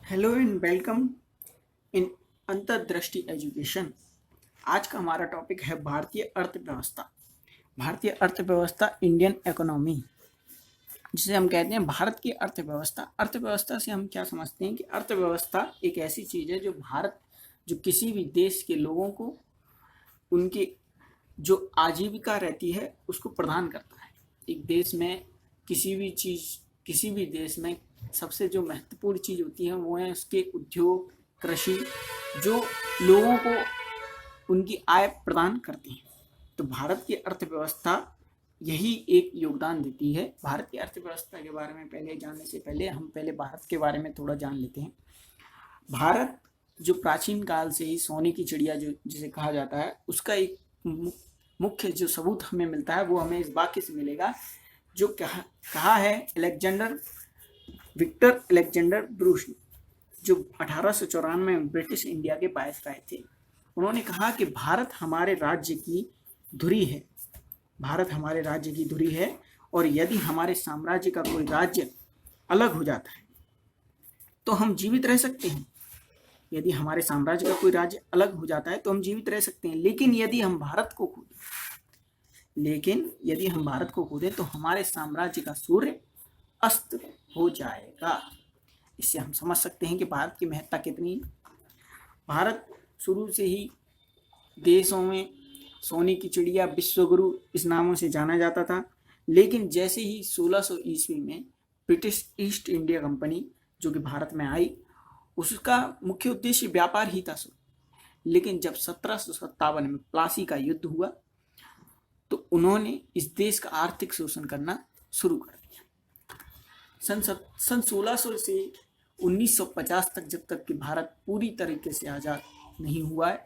Hello and welcome in अंतर्दृष्टि education. आज का हमारा टॉपिक है भारतीय अर्थव्यवस्था। भारतीय अर्थव्यवस्था, इंडियन इकोनॉमी, जिसे हम कहते हैं भारत की अर्थव्यवस्था। अर्थव्यवस्था से हम क्या समझते हैं कि अर्थव्यवस्था एक ऐसी चीज़ है जो किसी भी देश के लोगों को उनकी जो आजीविका रहती है उसको प्रदान करता है। एक देश में किसी भी देश में सबसे जो महत्वपूर्ण चीज़ होती है वो है उसके उद्योग, कृषि, जो लोगों को उनकी आय प्रदान करती है। तो भारत की अर्थव्यवस्था यही एक योगदान देती है। भारत की अर्थव्यवस्था के बारे में पहले जानने से पहले हम पहले भारत के बारे में थोड़ा जान लेते हैं। भारत जो प्राचीन काल से ही सोने की चिड़िया जो जिसे कहा जाता है, उसका एक मुख्य जो सबूत हमें मिलता है वो हमें इस वाक्य से मिलेगा जो कहा है विक्टर अलेक्जेंडर ब्रूस, जो 1894 में ब्रिटिश इंडिया के वायसराय थे। उन्होंने कहा कि भारत हमारे राज्य की धुरी है। भारत हमारे राज्य की धुरी है और यदि हमारे साम्राज्य का कोई राज्य अलग हो जाता है तो हम जीवित रह सकते हैं। यदि हमारे साम्राज्य का कोई राज्य अलग हो जाता है तो हम जीवित रह सकते हैं, लेकिन यदि हम भारत को खो दें तो हमारे साम्राज्य का सूर्य अस्त हो जाएगा। इससे हम समझ सकते हैं कि भारत की महत्ता कितनी। भारत शुरू से ही देशों में सोने की चिड़िया, विश्वगुरु इस नामों से जाना जाता था, लेकिन जैसे ही 1600 ईस्वी में ब्रिटिश ईस्ट इंडिया कंपनी जो कि भारत में आई, उसका मुख्य उद्देश्य व्यापार ही था। लेकिन जब 1757 में प्लासी का युद्ध हुआ तो उन्होंने इस देश का आर्थिक शोषण करना शुरू कर दिया। सन 1600 से 1950 तक, जब तक कि भारत पूरी तरीके से आज़ाद नहीं हुआ है,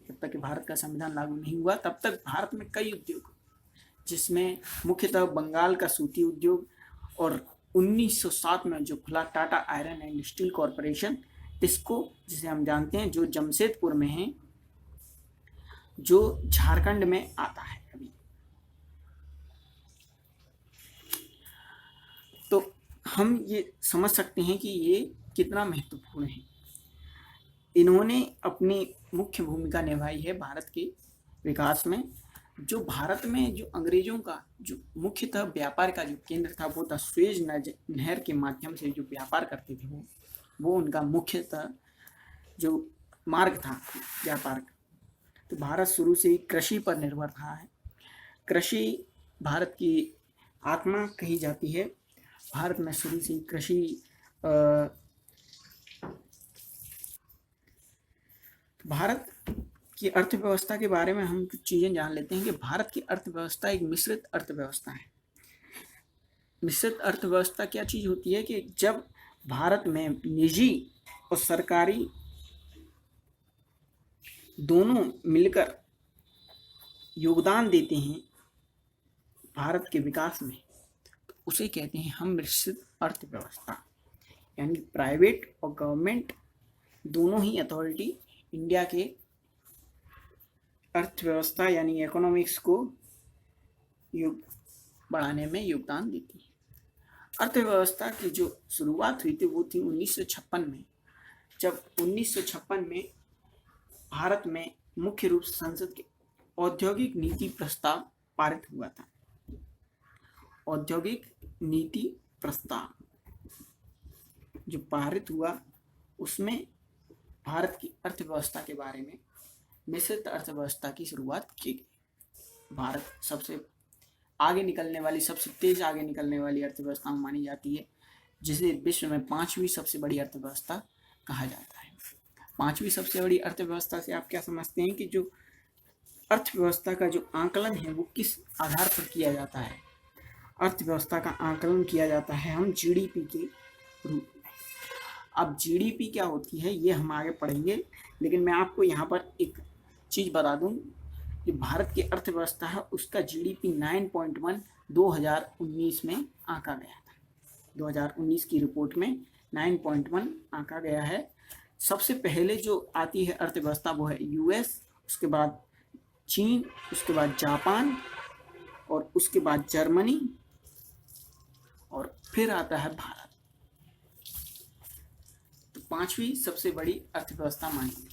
जब तक कि भारत का संविधान लागू नहीं हुआ, तब तक भारत में कई उद्योग, जिसमें मुख्यतः बंगाल का सूती उद्योग और 1907 में जो खुला Tata iron and steel corporation, इसको जिसे हम जानते हैं जो जमशेदपुर में है, जो झारखंड में आता है अभी। तो हम ये समझ सकते हैं कि ये कितना महत्वपूर्ण है। इन्होंने अपनी मुख्य भूमिका निभाई है भारत के विकास में। जो भारत में जो अंग्रेजों का जो मुख्यतः व्यापार का जो केंद्र था वो था सुएज नहर के माध्यम से जो व्यापार करते थे, वो उनका मुख्यतः जो मार्ग था व्यापार का। तो भारत शुरू से ही कृषि पर निर्भर रहा है। कृषि भारत की आत्मा कही जाती है। भारत में शुरू से ही कृषि भारत की अर्थव्यवस्था के बारे में हम कुछ चीज़ें जान लेते हैं कि भारत की अर्थव्यवस्था एक मिश्रित अर्थव्यवस्था है। मिश्रित अर्थव्यवस्था क्या चीज़ होती है कि जब भारत में निजी और सरकारी दोनों मिलकर योगदान देते हैं भारत के विकास में, तो उसे कहते हैं हम मिश्रित अर्थव्यवस्था। यानी प्राइवेट और गवर्नमेंट दोनों ही अथॉरिटी इंडिया के अर्थव्यवस्था यानी इकोनॉमिक्स को बढ़ाने में योगदान देती है। अर्थव्यवस्था की जो शुरुआत हुई थी वो थी 1956 में, जब 1956 में भारत में मुख्य रूप से संसद के औद्योगिक नीति प्रस्ताव पारित हुआ था। औद्योगिक नीति प्रस्ताव जो पारित हुआ उसमें भारत की अर्थव्यवस्था के बारे में मिश्रित अर्थव्यवस्था की शुरुआत की गई। भारत सबसे तेज आगे निकलने वाली अर्थव्यवस्था मानी जाती है, जिसे विश्व में 5वीं सबसे बड़ी अर्थव्यवस्था कहा जाता है। 5वीं सबसे बड़ी अर्थव्यवस्था से आप क्या समझते हैं कि जो अर्थव्यवस्था का जो आंकलन है वो किस आधार पर किया जाता है? अर्थव्यवस्था का आंकलन किया जाता है हम जीडीपी के रूप में। अब जीडीपी क्या होती है ये हम आगे पढ़ेंगे, लेकिन मैं आपको यहाँ पर एक चीज़ बता दूँ कि भारत की अर्थव्यवस्था है उसका जीडीपी 9.1 2019 में आंका गया था। 2019 की रिपोर्ट में 9.1 आंका गया है। सबसे पहले जो आती है अर्थव्यवस्था वो है यूएस, उसके बाद चीन, उसके बाद जापान और उसके बाद जर्मनी और फिर आता है भारत। तो पांचवी सबसे बड़ी अर्थव्यवस्था मानी गई।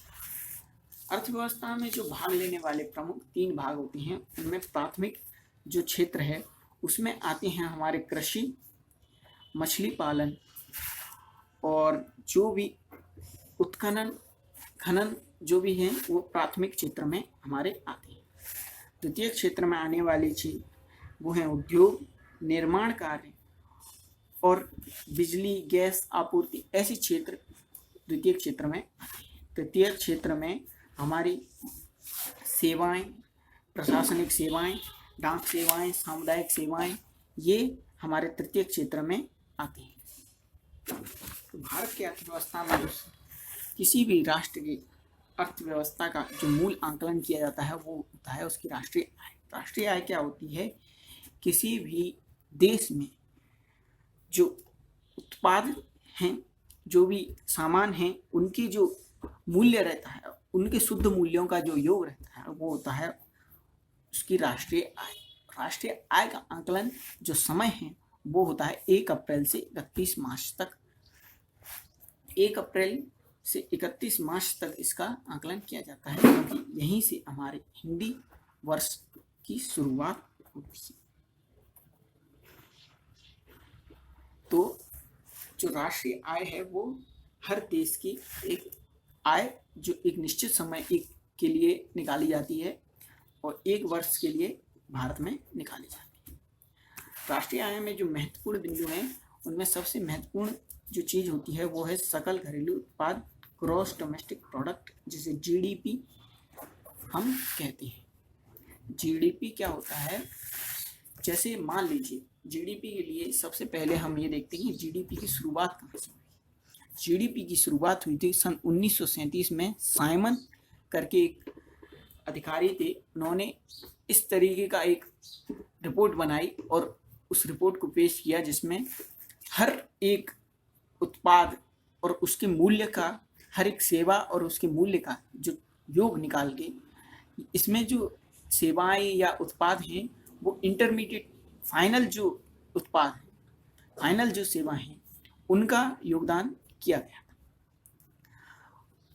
अर्थव्यवस्था में जो भाग लेने वाले प्रमुख 3 भाग होते हैं, उनमें प्राथमिक जो क्षेत्र है उसमें आते हैं हमारे कृषि, मछली पालन और जो भी उत्खनन खनन जो भी हैं वो प्राथमिक क्षेत्र में हमारे आते हैं। द्वितीय क्षेत्र में आने वाली चीज वो है उद्योग, निर्माण कार्य और बिजली गैस आपूर्ति, ऐसे क्षेत्र द्वितीय क्षेत्र में आते हैं। तृतीय क्षेत्र में हमारी सेवाएं, प्रशासनिक सेवाएं, डाक सेवाएं, सामुदायिक सेवाएं, ये हमारे तृतीय क्षेत्र में आती हैं। तो भारत की अर्थव्यवस्था में किसी भी राष्ट्र की अर्थव्यवस्था का जो मूल आंकलन किया जाता है वो होता है उसकी राष्ट्रीय आय। राष्ट्रीय आय क्या होती है? किसी भी देश में जो उत्पाद हैं, जो भी सामान हैं, उनकी जो मूल्य रहता है, उनके शुद्ध मूल्यों का जो योग रहता है वो होता है उसकी राष्ट्रीय आय। राष्ट्रीय आय का आंकलन जो समय है वो होता है 1 अप्रैल से 31 मार्च तक। 1 अप्रैल से 31 मार्च तक इसका आंकलन किया जाता है, क्योंकि यहीं से हमारे हिंदी वर्ष की शुरुआत होती है। तो जो राष्ट्रीय आय है वो हर देश की एक आय जो एक निश्चित समय के लिए निकाली जाती है और 1 वर्ष के लिए भारत में निकाली जाती है। राष्ट्रीय आय में जो महत्वपूर्ण बिंदु हैं उनमें सबसे महत्वपूर्ण जो चीज़ होती है वो है सकल घरेलू उत्पाद, ग्रॉस डोमेस्टिक प्रोडक्ट, जिसे जीडीपी हम कहते हैं। जीडीपी क्या होता है? जैसे मान लीजिए जीडीपी के लिए सबसे पहले हम ये देखते हैं कि जीडीपी की शुरुआत कहाँ से हुई। जीडीपी की शुरुआत हुई थी सन 1937 में। साइमन करके एक अधिकारी थे, उन्होंने इस तरीके का एक रिपोर्ट बनाई और उस रिपोर्ट को पेश किया जिसमें हर एक उत्पाद और उसके मूल्य का, हर एक सेवा और उसके मूल्य का जो योग निकाल के, इसमें जो सेवाएं या उत्पाद हैं वो इंटरमीडिएट, फाइनल जो उत्पाद है, फाइनल जो सेवा हैं, उनका योगदान किया गया।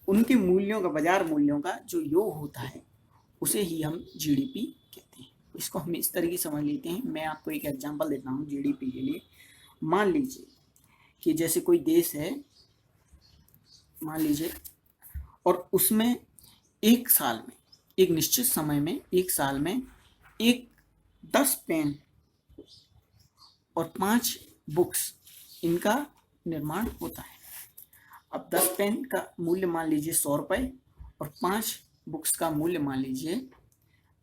उनके मूल्यों का, बाजार मूल्यों का जो योग होता है उसे ही हम जीडीपी कहते हैं। इसको हम इस तरीके से समझ लेते हैं। मैं आपको एक एग्जांपल देता हूँ जीडीपी के लिए। मान लीजिए कि जैसे कोई देश है, मान लीजिए, और उसमें एक साल में, एक निश्चित समय में, एक साल में 10 पेन और 5 बुक्स, इनका निर्माण होता है। अब 10 पेन का मूल्य मान लीजिए 100 रुपये और 5 बुक्स का मूल्य मान लीजिए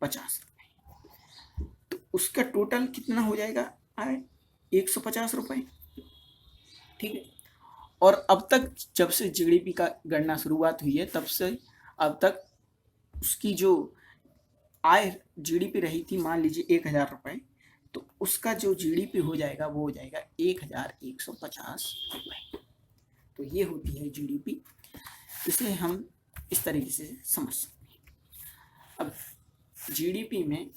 50 रुपये, तो उसका टोटल कितना हो जाएगा? आए 150 रुपये। ठीक है। और अब तक जब से जीडीपी का गणना शुरुआत हुई है तब से अब तक उसकी जो आय जीडीपी रही थी मान लीजिए 1000 रुपये, तो उसका जो जीडीपी हो जाएगा वो हो जाएगा 1150 रुपये। तो ये होती है जीडीपी। इसे हम इस तरीके से समझ सकते हैं। अब जीडीपी में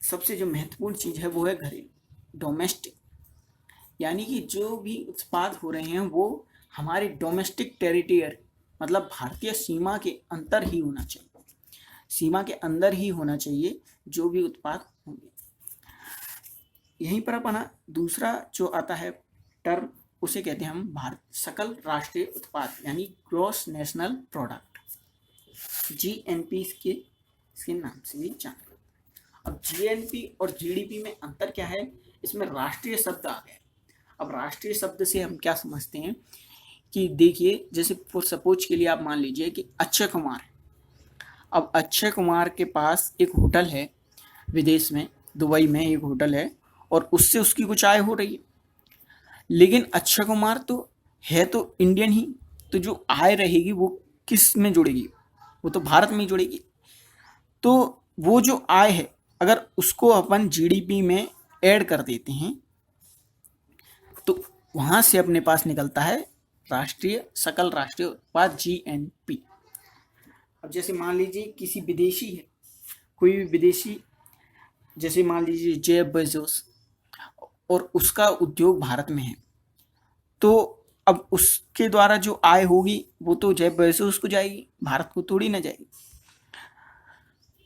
सबसे जो महत्वपूर्ण चीज़ है वो है घरेलू, डोमेस्टिक, यानी कि जो भी उत्पाद हो रहे हैं वो हमारे डोमेस्टिक टेरिटरी, मतलब भारतीय सीमा के अंदर ही होना चाहिए, सीमा के अंदर ही होना चाहिए जो भी उत्पाद होंगे। यहीं पर अपना दूसरा जो आता है टर्म, उसे कहते हैं हम भारत सकल राष्ट्रीय उत्पाद, यानी ग्रॉस नेशनल प्रोडक्ट, जीएनपी इसके नाम से भी जाना। अब जीएनपी और जीडीपी में अंतर क्या है? इसमें राष्ट्रीय शब्द आ गया। अब राष्ट्रीय शब्द से हम क्या समझते हैं कि देखिए, जैसे फॉर सपोज के लिए आप मान लीजिए कि अक्षय कुमार है। अब अक्षय कुमार के पास एक होटल है विदेश में, दुबई में एक होटल है, और उससे उसकी कुछ आय हो रही है। लेकिन अक्षय कुमार तो है तो इंडियन ही, तो जो आय रहेगी वो किस में जुड़ेगी? वो तो भारत में ही जुड़ेगी। तो वो जो आय है अगर उसको अपन जीडीपी में ऐड कर देते हैं तो वहाँ से अपने पास निकलता है राष्ट्रीय सकल राष्ट्रीय उत्पाद, जीएनपी। अब जैसे मान लीजिए किसी विदेशी है, कोई भी विदेशी, जैसे मान लीजिए जेफ बेजोस, और उसका उद्योग भारत में है, तो अब उसके द्वारा जो आय होगी वो तो जैब वैसे उसको जाएगी, भारत को थोड़ी ना जाएगी।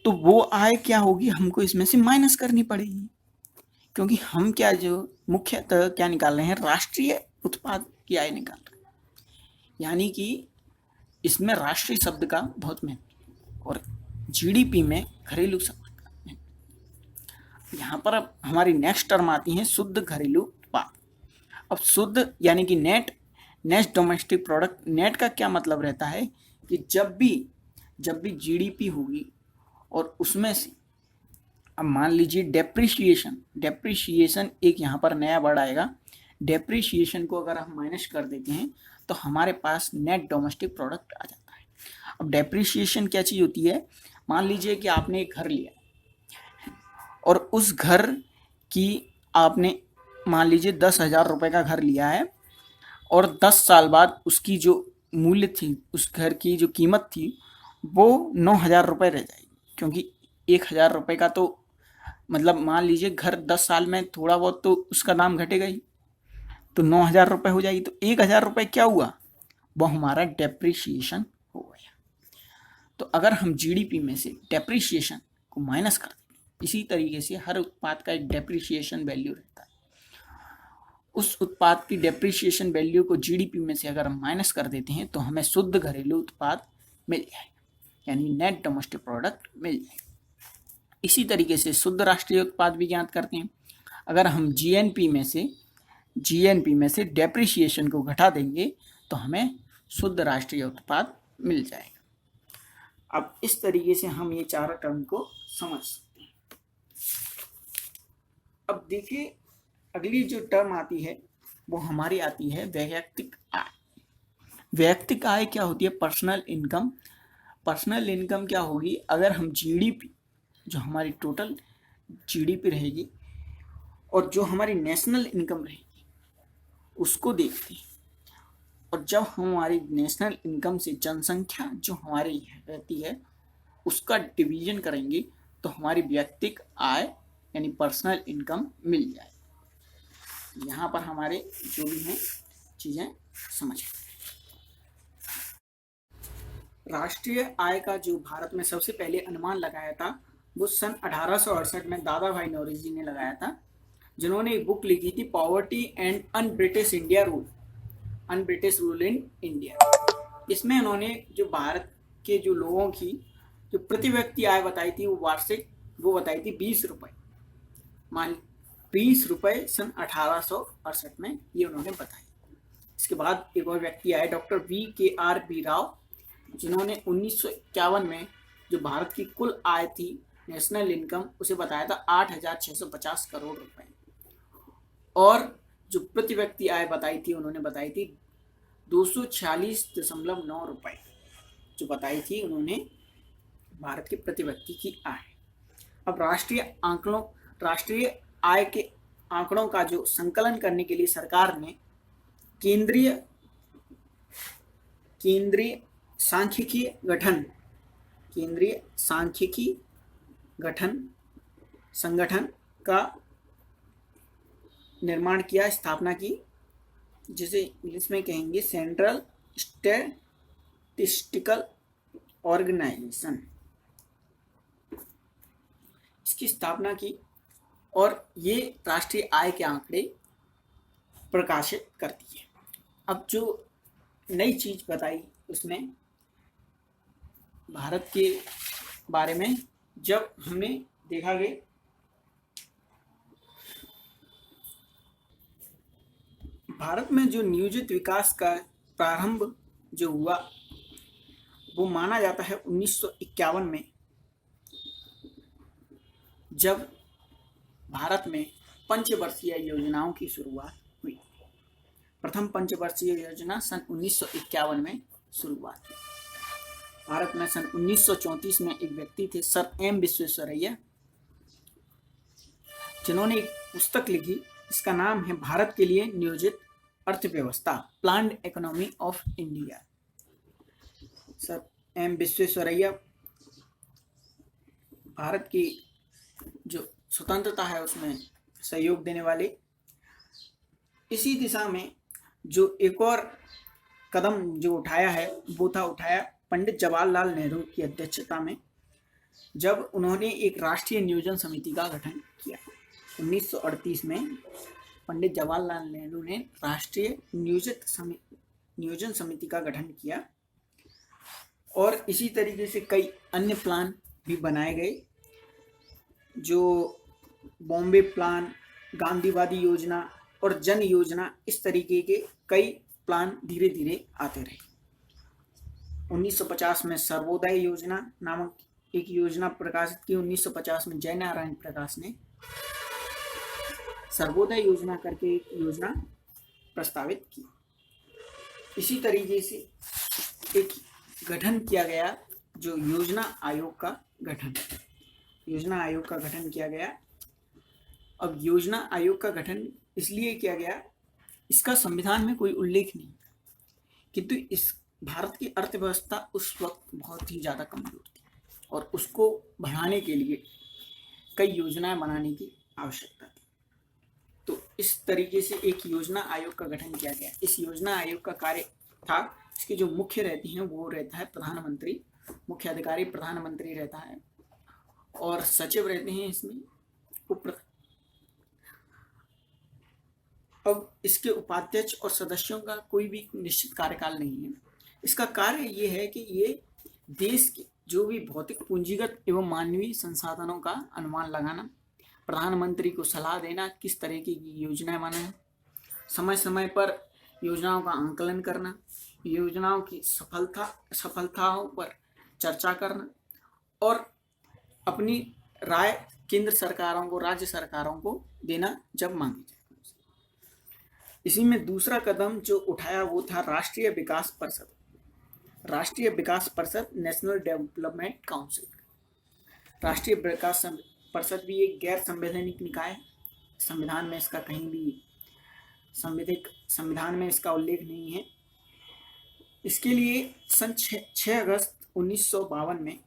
तो वो आय क्या होगी, हमको इसमें से माइनस करनी पड़ेगी, क्योंकि हम क्या जो मुख्यतः क्या निकाल रहे हैं, राष्ट्रीय उत्पाद की आय निकाल रहे हैं। यानी कि इसमें राष्ट्रीय शब्द का बहुत महत्व और जीडीपी में घरेलू शब्द का महत्व। यहाँ पर अब हमारी नेक्स्ट टर्म आती है शुद्ध घरेलू उत्पाद। अब शुद्ध यानी कि नेट डोमेस्टिक प्रोडक्ट। नेट का क्या मतलब रहता है कि जब भी जीडीपी होगी और उसमें से अब मान लीजिए डेप्रिशिएशन एक यहाँ पर नया वर्ड आएगा। डेप्रिशिएशन को अगर हम माइनस कर देते हैं तो हमारे पास नेट डोमेस्टिक प्रोडक्ट आ जाता है। अब डेप्रिशिएशन क्या चीज़ होती है, मान लीजिए कि आपने एक घर लिया और उस घर की आपने मान लीजिए 10,000 रुपये का घर लिया है और 10 साल बाद उसकी जो मूल्य थी, उस घर की जो कीमत थी वो 9,000 रुपये रह जाएगी, क्योंकि 1,000 रुपये का तो मतलब मान लीजिए घर 10 साल में थोड़ा बहुत तो उसका दाम घटेगा ही, तो 9,000 रुपये हो जाएगी। तो 1,000 रुपये क्या हुआ, वो हमारा डेप्रिशिएशन हो गया। तो अगर हम जीडीपी में से डेप्रिशिएशन को माइनस कर दें, इसी तरीके से हर उत्पाद का एक डेप्रिशिएशन वैल्यू रहता है। उस उत्पाद की डेप्रिशिएशन वैल्यू को जीडीपी में से अगर हम माइनस कर देते हैं तो हमें शुद्ध घरेलू उत्पाद मिल जाएगा, यानी नेट डोमेस्टिक प्रोडक्ट मिल जाएगा। इसी तरीके से शुद्ध राष्ट्रीय उत्पाद भी ज्ञात करते हैं। अगर हम जीएनपी में से डेप्रिशिएशन को घटा देंगे तो हमें शुद्ध राष्ट्रीय उत्पाद मिल जाएगा। अब इस तरीके से हम ये चारों टर्म को समझ सकते हैं। अब देखिए अगली जो टर्म आती है वो हमारी आती है वैयक्तिक आय। वैयक्तिक आय क्या होती है, पर्सनल इनकम। पर्सनल इनकम क्या होगी, अगर हम जीडीपी, जो हमारी टोटल जीडीपी रहेगी और जो हमारी नेशनल इनकम रहेगी उसको देखते हैं, और जब हमारी नेशनल इनकम से जनसंख्या जो हमारी रहती है उसका डिवीजन करेंगे तो हमारी वैयक्तिक आय यानी पर्सनल इनकम मिल जाए। यहाँ पर हमारे जो भी हैं चीज़ें समझें। राष्ट्रीय आय का जो भारत में सबसे पहले अनुमान लगाया था वो सन 1868 में दादा भाई नौरोजी ने लगाया था, जिन्होंने एक बुक लिखी थी poverty and un-British rule in India. इसमें उन्होंने जो भारत के जो लोगों की जो प्रति व्यक्ति आय बताई थी वो वार्षिक वो बताई थी 20 रुपये। मान 20 रुपये सन 1868 में ये उन्होंने बताई। इसके बाद एक और व्यक्ति आए डॉक्टर V.K.R.B. राव, जिन्होंने 1951 में जो भारत की कुल आय थी नेशनल इनकम उसे बताया था 8,650 करोड़ रुपए, और जो प्रति व्यक्ति आय बताई थी उन्होंने बताई थी 246.9 रुपए, जो बताई थी उन्होंने भारत के प्रति व्यक्ति की आय। अब राष्ट्रीय आय के आंकड़ों का जो संकलन करने के लिए सरकार ने केंद्रीय सांख्यिकी संगठन का निर्माण किया, स्थापना की, जिसे इंग्लिश में कहेंगे सेंट्रल स्टैटिस्टिकल ऑर्गेनाइजेशन। इसकी स्थापना की और ये राष्ट्रीय आय के आंकड़े प्रकाशित करती है। अब जो नई चीज बताई उसमें भारत के बारे में जब हमने देखा कि भारत में जो नियोजित विकास का प्रारंभ जो हुआ वो माना जाता है 1951 में, जब भारत में पंचवर्षीय योजनाओं की शुरुआत हुई। प्रथम पंचवर्षीय योजना सन 1951 में शुरुआत हुई। भारत में सन 1934 में एक व्यक्ति थे सर एम विश्वेश्वरैया, जिन्होंने एक पुस्तक लिखी, इसका नाम है भारत के लिए नियोजित अर्थव्यवस्था, planned economy of India. Sir M Visvesvaraya Bharat की जो स्वतंत्रता है उसमें सहयोग देने वाले। इसी दिशा में जो एक और कदम जो उठाया है वो था उठाया पंडित जवाहरलाल नेहरू की अध्यक्षता में, जब उन्होंने एक राष्ट्रीय नियोजन समिति का गठन किया। 1938 में पंडित जवाहरलाल नेहरू ने राष्ट्रीय नियोजन समिति का गठन किया और इसी तरीके से कई अन्य प्लान भी बनाए गए, जो बॉम्बे प्लान, गांधीवादी योजना और जन योजना, इस तरीके के कई प्लान धीरे धीरे आते रहे। 1950 में सर्वोदय योजना नामक एक योजना प्रकाशित की। 1950 में जयनारायण प्रकाश ने सर्वोदय योजना करके एक योजना प्रस्तावित की। इसी तरीके से एक गठन किया गया जो योजना आयोग का गठन किया गया। अब योजना आयोग का गठन इसलिए किया गया, इसका संविधान में कोई उल्लेख नहीं, किंतु इस भारत की अर्थव्यवस्था उस वक्त बहुत ही ज़्यादा कमजोर थी और उसको बढ़ाने के लिए कई योजनाएं बनाने की आवश्यकता थी। तो इस तरीके से एक योजना आयोग का गठन किया गया। इस योजना आयोग का कार्य था, इसके जो मुख्य रहते हैं वो रहता है प्रधानमंत्री, मुख्य अधिकारी प्रधानमंत्री रहता है और सचिव रहते हैं इसमें अब इसके उपाध्यक्ष और सदस्यों का कोई भी निश्चित कार्यकाल नहीं है। इसका कार्य ये है कि ये देश के जो भी भौतिक, पूंजीगत एवं मानवीय संसाधनों का अनुमान लगाना, प्रधानमंत्री को सलाह देना किस तरह की योजनाएं बनाएं, समय समय पर योजनाओं का आंकलन करना, योजनाओं की सफलताओं पर चर्चा करना और अपनी राय केंद्र सरकारों को, राज्य सरकारों को देना जब मांगी जाए। इसी में दूसरा कदम जो उठाया वो था राष्ट्रीय विकास परिषद, नेशनल डेवलपमेंट काउंसिल। राष्ट्रीय विकास परिषद भी एक गैर संवैधानिक निकाय है। संविधान में इसका कहीं भी संविधान में इसका उल्लेख नहीं है। इसके लिए सन 6 अगस्त 1952 में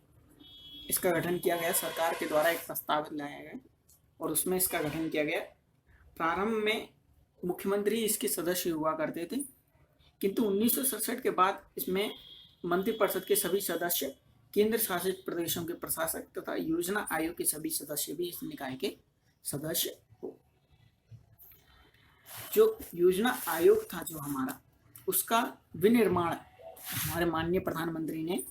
इसका गठन किया गया। सरकार के द्वारा एक प्रस्ताव लाया गया और उसमें इसका गठन किया गया। प्रारंभ में मुख्यमंत्री इसके सदस्य हुआ करते थे, किंतु 1967 के बाद इसमें मंत्रिपरिषद के सभी सदस्य, केंद्र शासित प्रदेशों के प्रशासक तथा योजना आयोग के सभी सदस्य भी इस निकाय के सदस्य हो। जो योजना आयोग था जो हमारा, उसका विनिर्माण हमारे माननीय प्रधानमंत्री ने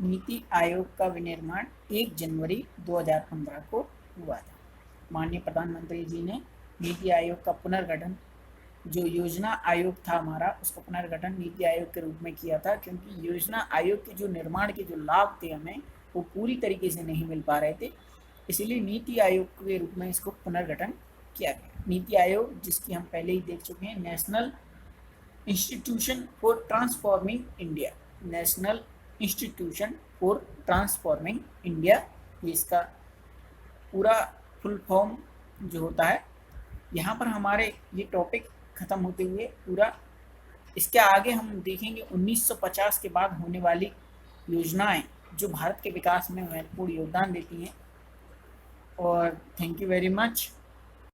नीति आयोग का विनिर्माण 1 जनवरी 2015 को हुआ था। माननीय प्रधानमंत्री जी ने नीति आयोग का पुनर्गठन, जो योजना आयोग था हमारा, उसका पुनर्गठन नीति आयोग के रूप में किया था, क्योंकि योजना आयोग के जो निर्माण के जो लाभ थे हमें वो पूरी तरीके से नहीं मिल पा रहे थे, इसलिए नीति आयोग के रूप में इसको पुनर्गठन किया गया। नीति आयोग, जिसकी हम पहले ही देख चुके हैं, national institution for transforming India, ये इसका पूरा फुल फॉर्म जो होता है। यहाँ पर हमारे ये टॉपिक ख़त्म होते हुए पूरा इसके आगे हम देखेंगे 1950 के बाद होने वाली योजनाएं जो भारत के विकास में महत्वपूर्ण योगदान देती हैं। और थैंक यू वेरी मच।